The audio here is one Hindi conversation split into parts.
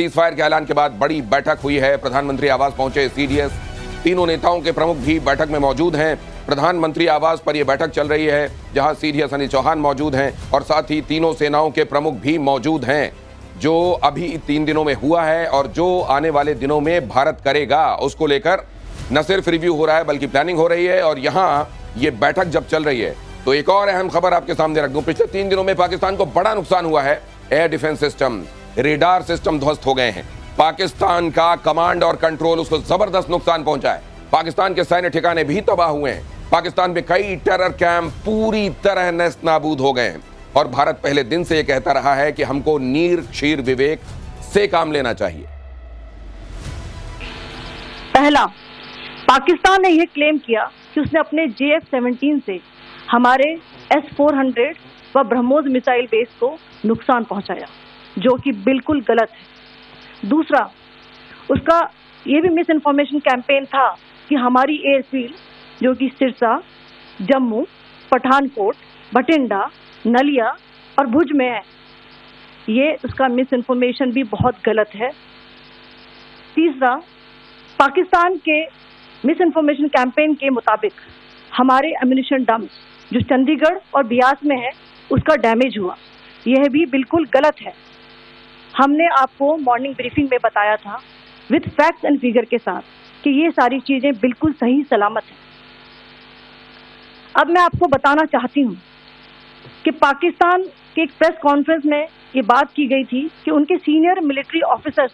सीज फायर के ऐलान के बाद बड़ी बैठक हुई है। प्रधानमंत्री आवास पहुंचे सीडीएस, तीनों नेताओं के प्रमुख भी बैठक में मौजूद हैं। प्रधानमंत्री आवास पर यह बैठक चल रही है जहां सीडीएस अनिल चौहान मौजूद हैं और साथ ही तीनों सेनाओं के प्रमुख भी मौजूद हैं। जो अभी 3 दिनों में हुआ है और जो आने वाले दिनों में भारत करेगा, उसको लेकर न सिर्फ रिव्यू हो रहा है बल्कि प्लानिंग हो रही है। और यहां ये बैठक जब चल रही है तो एक और अहम खबर आपके सामने रख दूं। पिछले 3 दिनों में पाकिस्तान को बड़ा नुकसान हुआ है। Air defence system, radar system ध्वस्त हो गए हैं। पाकिस्तान का कमांड और कंट्रोल, उसको जबरदस्त नुकसान पहुंचा है। पाकिस्तान के सैन्य ठिकाने भी तबाह हुए हैं। पाकिस्तान में कई टेरर कैंप पूरी तरह नेस्त नाबूद हो गए हैं। और भारत पहले दिन से यह कहता रहा है कि हमको नीर क्षीर विवेक से काम लेना चाहिए। पहला, पाकिस्तान ने यह क्लेम किया कि उसने अपने JF-17 से हमारे S-400 व ब्रह्मोस मिसाइल बेस को नुकसान पहुंचाया, जो कि बिल्कुल गलत है। दूसरा, उसका यह भी मिस इन्फॉर्मेशन कैंपेन था कि हमारी एयरफील्ड, जो कि सिरसा, जम्मू, पठानकोट, बठिंडा, नलिया और भुज में है, ये उसका मिस इन्फॉर्मेशन भी बहुत गलत है। तीसरा, पाकिस्तान के मिस इन्फॉर्मेशन कैंपेन के मुताबिक हमारे एम्यूनिशन डंप जो चंडीगढ़ और बियास में है, उसका डैमेज हुआ, यह भी बिल्कुल गलत है। हमने आपको मॉर्निंग ब्रीफिंग में बताया था विद फैक्ट्स एंड फिगर के साथ कि ये सारी चीजें बिल्कुल सही सलामत हैं। अब मैं आपको बताना चाहती हूँ कि पाकिस्तान के एक प्रेस कॉन्फ्रेंस में ये बात की गई थी कि उनके सीनियर मिलिट्री ऑफिसर्स,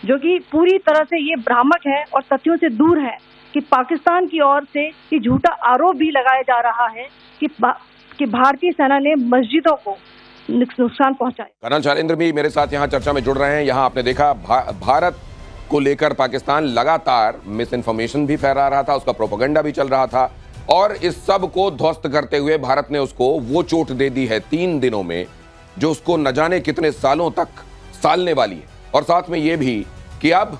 जो कि पूरी तरह से ये भ्रामक है और तथ्यों से दूर है, कि पाकिस्तान की ओर से ये झूठा आरोप भी लगाया जा रहा है कि भारतीय सेना ने मस्जिदों को नुकसान पहुंचाया। कर्नल शैलेंद्र भी मेरे साथ यहाँ चर्चा में जुड़ रहे हैं। यहाँ आपने देखा भारत को लेकर पाकिस्तान लगातार मिस इन्फॉर्मेशन भी फैला रहा था, उसका प्रोपेगेंडा भी चल रहा था और इस सब को ध्वस्त करते हुए भारत ने उसको वो चोट दे दी है 3 दिनों में जो उसको न जाने कितने सालों तक सालने वाली है। और साथ में ये भी कि अब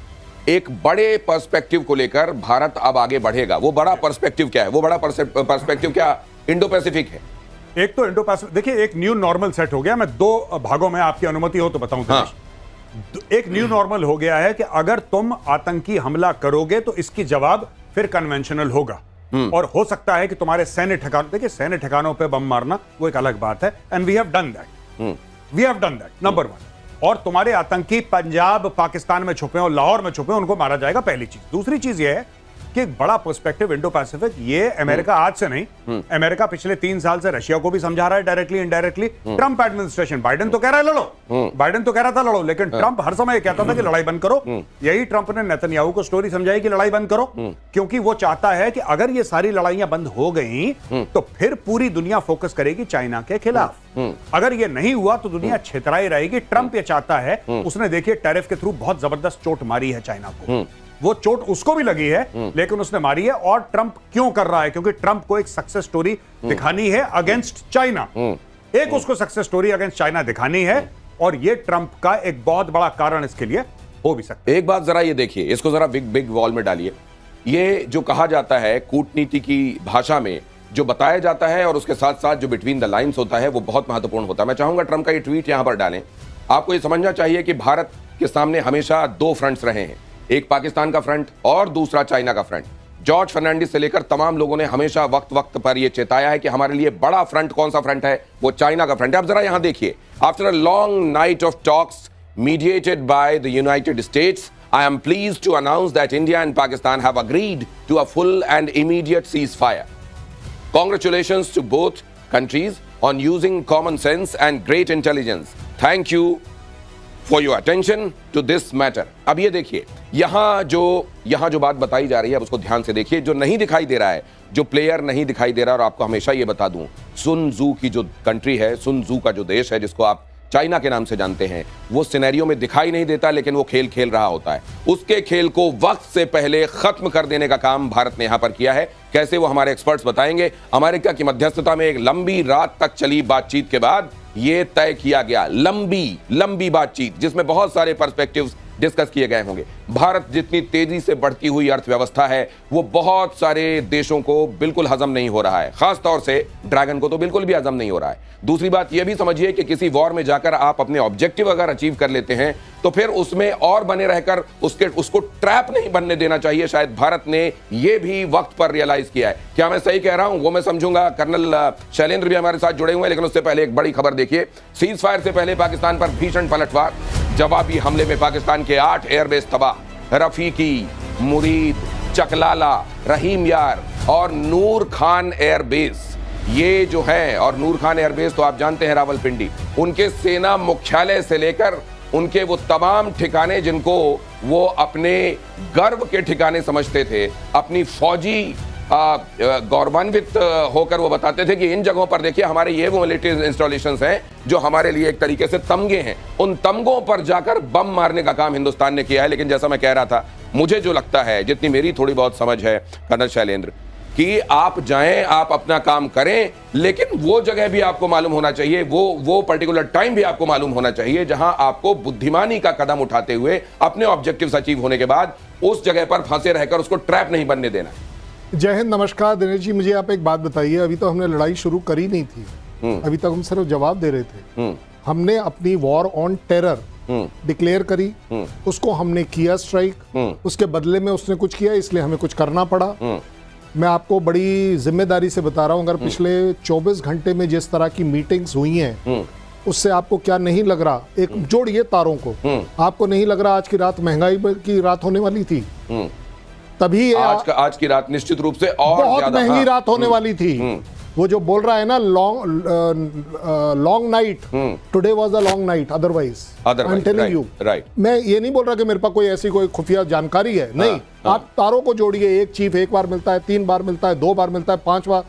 एक बड़े पर्सपेक्टिव को लेकर भारत अब आगे बढ़ेगा। वो बड़ा पर्सपेक्टिव क्या है? वो बड़ा पर्सपेक्टिव क्या इंडो पैसिफिक है। एक तो इंडो पैसिफिक, देखिए एक न्यू नॉर्मल सेट हो गया। मैं 2 भागों में आपकी अनुमति हो तो बताऊं। हाँ। एक न्यू नॉर्मल हो गया है कि अगर तुम आतंकी हमला करोगे तो इसकी जवाब फिर कन्वेंशनल होगा। और हो सकता है कि तुम्हारे सैन्य ठिकानों, देखिए सैन्य ठिकानों पे बम मारना वो एक अलग बात है, and we have done that, number 1। और तुम्हारे आतंकी पंजाब पाकिस्तान में छुपे और लाहौर में छुपे, उनको मारा जाएगा, पहली चीज। दूसरी चीज ये है कि एक बड़ा पर्सपेक्टिव इंडो पैसिफिक, ये अमेरिका आज से नहीं, अमेरिका पिछले 3 साल से रशिया को भी समझा रहा है directly indirectly. Trump administration, Biden तो कह रहा है लड़ो, बाइडेन तो कह रहा था लड़ो, लेकिन ट्रंप हर समय कहता था कि लड़ाई बंद करो। यही ट्रंप ने नेतन्याहू को स्टोरी समझाई कि लड़ाई बंद करो, क्योंकि वो चाहता है कि अगर ये सारी लड़ाइयां बंद हो गई तो फिर पूरी दुनिया फोकस करेगी चाइना के खिलाफ। अगर ये नहीं हुआ तो दुनिया छितराई रहेगी। ट्रंप ये चाहता है, उसने देखिए टैरिफ के थ्रू बहुत जबरदस्त चोट मारी है चाइना को, वो चोट उसको भी लगी है लेकिन उसने मारी है। और ट्रंप क्यों कर रहा है? क्योंकि ट्रंप को एक सक्सेस स्टोरी दिखानी है अगेंस्ट चाइना, एक उसको सक्सेस स्टोरी अगेंस्ट चाइना दिखानी है, और ये ट्रंप का एक बहुत बड़ा कारण इसके लिए हो भी सकता है। एक बात जरा ये देखिए, इसको जरा बिग वॉल में डालिए। ये जो कहा जाता है कूटनीति की भाषा में, जो बताया जाता है और उसके साथ साथ जो बिटवीन द लाइंस होता है, वो बहुत महत्वपूर्ण होता है। मैं चाहूंगा ट्रंप का ये ट्वीट यहां पर डालें। आपको ये समझना चाहिए कि भारत के सामने हमेशा 2 फ्रंट्स रहे हैं, एक पाकिस्तान का फ्रंट और दूसरा चाइना का फ्रंट। जॉर्ज फर्नांडिस से लेकर तमाम लोगों ने हमेशा वक्त पर यह चेताया है कि हमारे लिए बड़ा फ्रंट कौन सा फ्रंट है, वो चाइना का फ्रंट है। अब जरा यहां देखिए, after a long night of talks mediated by the United States, I am pleased to announce that India and Pakistan have agreed to a full and immediate ceasefire. Congratulations to both countries on using common sense and great intelligence. Thank you for your attention to this matter. अब ये देखिए, यहाँ जो बात बताई जा रही है, अब उसको ध्यान से देखिए। जो नहीं दिखाई दे रहा है, जो प्लेयर नहीं दिखाई दे रहा, और आपको हमेशा ये बता दूं, सुन जू की जो कंट्री है, सुन जू का जो देश है, जिसको आप चाइना के नाम से जानते हैं, वो सिनेरियो में दिखाई नहीं देता, लेकिन वो खेल खेल रहा होता है। उसके खेल को वक्त से पहले खत्म कर देने का काम भारत ने यहां पर किया है। कैसे, वो हमारे एक्सपर्ट्स बताएंगे। अमेरिका की मध्यस्थता में एक लंबी रात तक चली बातचीत के बाद ये तय किया गया, लंबी बातचीत जिसमें बहुत सारे पर्सपेक्टिव्स डिस्कस किए गए होंगे। भारत जितनी तेजी से बढ़ती हुई अर्थव्यवस्था है, वो बहुत सारे देशों को बिल्कुल हजम नहीं हो रहा है, खास तौर से ड्रैगन को तो बिल्कुल भी हजम नहीं हो रहा है। दूसरी बात यह भी समझिए कि किसी वॉर में जाकर आप अपने ऑब्जेक्टिव अगर अचीव कर लेते हैं तो फिर उसमें और बने रहकर उसको ट्रैप नहीं बनने देना चाहिए। शायद भारत ने यह भी वक्त पर रियलाइज किया है। क्या मैं सही कह रहा हूं वो मैं समझूंगा। कर्नल शैलेंद्र भी हमारे साथ जुड़े हुए हैं, लेकिन उससे पहले एक बड़ी खबर देखिए। सीज फायर से पहले पाकिस्तान पर भीषण पलटवार, जवाबी हमले में पाकिस्तान के 8 एयरबेस तबाह। रफीकी, मुरीद, चकलाला, रहीम यार और नूर खान एयरबेस, ये जो है, और नूर खान एयरबेस तो आप जानते हैं रावलपिंडी, उनके सेना मुख्यालय से लेकर उनके वो तमाम ठिकाने जिनको वो अपने गर्व के ठिकाने समझते थे, अपनी फौजी गौरवान्वित होकर वो बताते थे कि इन जगहों पर देखिए हमारे ये वो मिलिट्री इंस्टॉलेशंस हैं जो हमारे लिए एक तरीके से तमगे हैं। उन तमगों पर जाकर बम मारने का काम हिंदुस्तान ने किया है। लेकिन जैसा मैं कह रहा था, मुझे जो लगता है, जितनी मेरी थोड़ी बहुत समझ है कर्नल शैलेंद्र, कि आप जाएं, आप अपना काम करें, लेकिन वो जगह भी आपको मालूम होना चाहिए, वो पर्टिकुलर टाइम भी आपको मालूम होना चाहिए जहां आपको बुद्धिमानी का कदम उठाते हुए अपने ऑब्जेक्टिव्स अचीव होने के बाद उस जगह पर फंसे रहकर उसको ट्रैप नहीं बनने देना। जय हिंद, नमस्कार दिनेश जी। मुझे आप एक बात बताइए, अभी तो हमने लड़ाई शुरू करी नहीं थी, अभी तक हम सिर्फ जवाब दे रहे थे। हमने अपनी वॉर ऑन टेरर डिक्लेयर करी, उसको हमने किया स्ट्राइक, उसके बदले में उसने कुछ किया, इसलिए हमें कुछ करना पड़ा। मैं आपको बड़ी जिम्मेदारी से बता रहा हूं, अगर पिछले 24 घंटे में जिस तरह की मीटिंग्स हुई हैं, उससे आपको क्या नहीं लग रहा, एक जोड़िए तारों को, आपको नहीं लग रहा आज की रात महंगाई की रात होने वाली थी? तभी आज की रात निश्चित रूप से और बहुत महंगी रात होने वाली थी। वो जो बोल रहा है ना, long night, today was a long night, otherwise I am telling you. मैं ये नहीं बोल रहा कि मेरे पास कोई ऐसी कोई खुफिया जानकारी है, नहीं। आप तारों को जोड़िए, एक चीफ एक बार मिलता है, 3 बार मिलता है, 2 बार मिलता है, 5 बार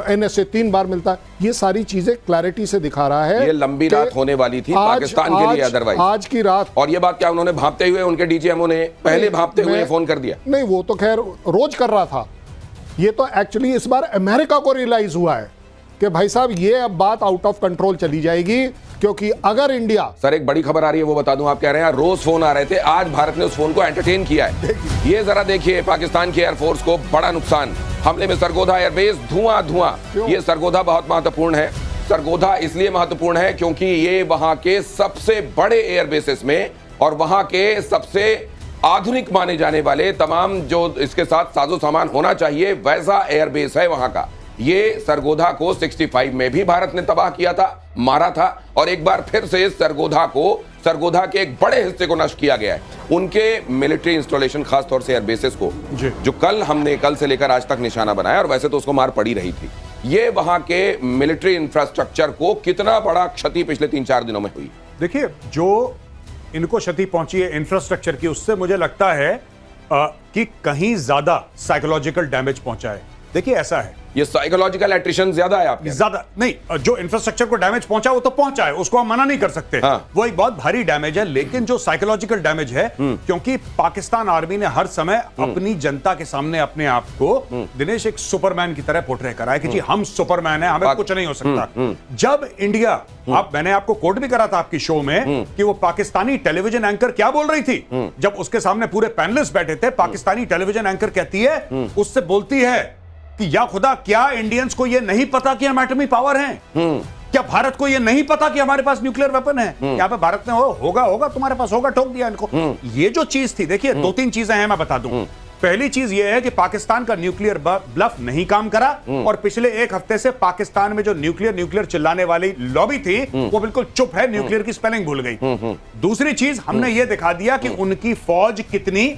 NSA 3 बार मिलता है। ये सारी चीजें क्लैरिटी से दिखा रहा है। ये लंबी रात होने वाली थी पाकिस्तान के लिए, अदरवाइज आज की रात। और ये बात क्या उन्होंने भांपते हुए, उनके DGMO ने पहले भांपते हुए फोन कर दिया? नहीं, वो तो खैर रोज कर रहा था। ये तो एक्चुअली इस बार अमेरिका को रियलाइज हुआ है कि भाई साहब ये अब बात आउट ऑफ कंट्रोल चली जाएगी, क्योंकि अगर इंडिया। सर एक बड़ी खबर आ रही है, वो बता दूं, आप कह रहे हैं रोज फोन आ रहे थे, आज भारत ने उस फोन को एंटरटेन किया है। ये जरा देखिए, पाकिस्तान की एयरफोर्स को बड़ा नुकसान, हमले में सरगोधा एयरबेस धुआं। ये सरगोधा बहुत महत्वपूर्ण है। सरगोधा इसलिए महत्वपूर्ण है क्योंकि ये वहां के सबसे बड़े एयरबेसेस में और वहां के सबसे आधुनिक माने जाने वाले तमाम जो इसके साथ साजो सामान होना चाहिए वैसा एयरबेस है वहां का। ये सरगोधा को 65 में भी भारत ने तबाह किया था, मारा था, और एक बार फिर से सरगोधा के एक बड़े हिस्से को नष्ट किया गया है। उनके मिलिट्री इंस्टॉलेशन, खासतौर से एयरबेसेस को, जो कल से लेकर आज तक निशाना बनाया, और वैसे तो उसको मार पड़ी रही थी। ये वहां के मिलिट्री इंफ्रास्ट्रक्चर को कितना बड़ा क्षति पिछले 3-4 दिनों में हुई। देखिए, जो इनको क्षति पहुंची है इंफ्रास्ट्रक्चर की, उससे मुझे लगता है कि कहीं ज्यादा साइकोलॉजिकल डैमेज पहुंचा है। देखिए ऐसा है, ये साइकोलॉजिकल एट्रिशन ज्यादा है आपके? ज्यादा नहीं, जो इंफ्रास्ट्रक्चर को डैमेज पहुंचा वो तो पहुंचा है, उसको हम मना नहीं कर सकते। हाँ। वो एक बहुत भारी डैमेज है, लेकिन जो साइकोलॉजिकल डैमेज है, क्योंकि पाकिस्तान आर्मी ने हर समय अपनी जनता के सामने अपने आप को दिनेश एक सुपरमैन की तरह पोर्ट्रे करा है कि जी हम सुपरमैन है, हमें कुछ नहीं हो सकता। जब इंडिया, मैंने आपको कोट भी करा था आपकी शो में कि वो पाकिस्तानी टेलीविजन एंकर क्या बोल रही थी, जब उसके सामने पूरे पैनलिस्ट बैठे थे, पाकिस्तानी टेलीविजन एंकर कहती है, उससे बोलती है कि या खुदा, क्या इंडियंस को यह नहीं पता कि हम एटमी पावर हैं? क्या भारत को यह नहीं पता कि हमारे पास न्यूक्लियर वेपन है? यहां पे भारत ने होगा तुम्हारे पास होगा, ठोक दिया इनको। ये जो चीज थी, देखिए 2-3 चीजें हैं, मैं बता दूं। पहली चीज यह है कि पाकिस्तान का न्यूक्लियर ब्लफ नहीं काम करा, और पिछले 1 हफ्ते से पाकिस्तान में जो न्यूक्लियर चिल्लाने वाली लॉबी थी, वो बिल्कुल चुप है, न्यूक्लियर की स्पेलिंग भूल गई। दूसरी चीज, हमने ये दिखा दिया कि उनकी फौज कितनी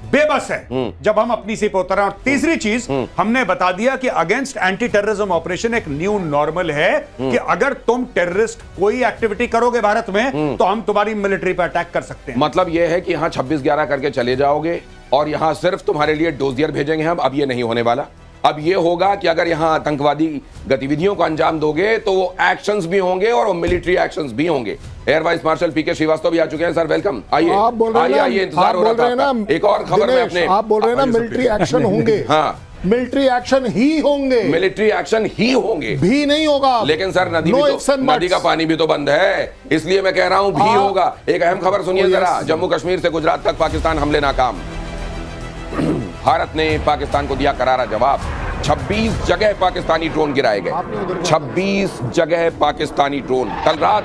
बेबस है जब हम अपनी सीट पर उतर रहे हैं। और तीसरी चीज, हमने बता दिया कि अगेंस्ट एंटी टेररिज्म ऑपरेशन एक न्यू नॉर्मल है, कि अगर तुम टेररिस्ट कोई एक्टिविटी करोगे भारत में, तो हम तुम्हारी मिलिट्री पर अटैक कर सकते हैं। मतलब यह है कि यहां 26-11 करके चले जाओगे और यहां सिर्फ तुम्हारे लिए डोजियर भेजेंगे हम। अब यह नहीं होने वाला। अब यह होगा कि अगर यहां आतंकवादी गतिविधियों को अंजाम दोगे तो वो एक्शंस भी होंगे और वो मिलिट्री एक्शंस भी होंगे। एयर वाइस मार्शल पीके श्रीवास्तव भी आ चुके हैं। सर वेलकम, आइए। आप बोल रहे हैं इंतजार हो रहा था। एक और खबर में अपने, आप बोल रहे हैं ना मिलिट्री एक्शन होंगे। हाँ, मिलिट्री एक्शन ही होंगे, मिलिट्री एक्शन ही होंगे, भी नहीं होगा। लेकिन सर नदी का पानी भी तो बंद है, इसलिए मैं कह रहा हूं भी होगा। एक अहम खबर सुनिए जरा, जम्मू कश्मीर से गुजरात तक पाकिस्तान हमले नाकाम। भारत ने पाकिस्तान को दिया करारा जवाब। 26 जगह पाकिस्तानी ड्रोन गिराए गए, 26 जगह पाकिस्तानी ड्रोन। कल रात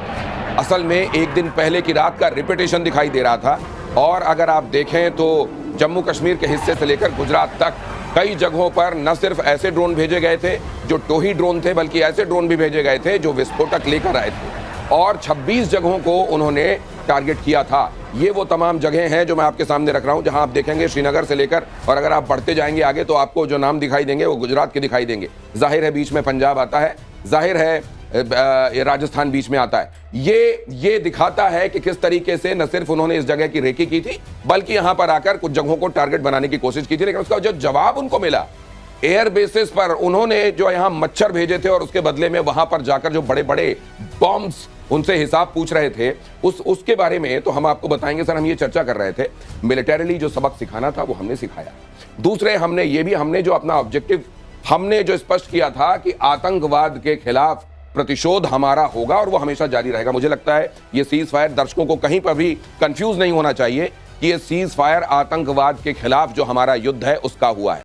असल में एक दिन पहले की रात का रिपीटेशन दिखाई दे रहा था। और अगर आप देखें तो जम्मू कश्मीर के हिस्से से लेकर गुजरात तक कई जगहों पर न सिर्फ ऐसे ड्रोन भेजे गए थे जो टोही ड्रोन थे, बल्कि ऐसे ड्रोन भी भेजे गए थे जो विस्फोटक लेकर आए थे, और 26 जगहों को उन्होंने टारगेट किया था। ये वो तमाम जगह हैं जो मैं आपके सामने रख रहा हूं, जहां आप देखेंगे श्रीनगर से लेकर, और अगर आप बढ़ते जाएंगे आगे तो आपको जो नाम दिखाई देंगे वो गुजरात के दिखाई देंगे। जाहिर है बीच में पंजाब आता है, जाहिर है ये राजस्थान बीच में आता है। ये दिखाता है कि किस तरीके से न सिर्फ उन्होंने इस जगह की रेकी की थी, बल्कि यहां पर आकर कुछ जगहों को टारगेट बनाने की कोशिश की थी। लेकिन उसका जो जवाब उनको मिला एयर बेसिस पर, उन्होंने जो यहां मच्छर भेजे थे और उसके बदले में वहां पर जाकर जो बड़े बड़े बॉम्ब्स उनसे हिसाब पूछ रहे थे, उसके बारे में तो हम आपको बताएंगे। सर, हम ये चर्चा कर रहे थे, मिलिटरीली जो सबक सिखाना था वो हमने सिखाया। दूसरे हमने जो अपना ऑब्जेक्टिव हमने जो स्पष्ट किया था कि आतंकवाद के खिलाफ प्रतिशोध हमारा होगा और वो हमेशा जारी रहेगा। मुझे लगता है ये सीज फायर दर्शकों को कहीं पर भी कंफ्यूज नहीं होना चाहिए कि ये सीज फायर आतंकवाद के खिलाफ जो हमारा युद्ध है उसका हुआ है।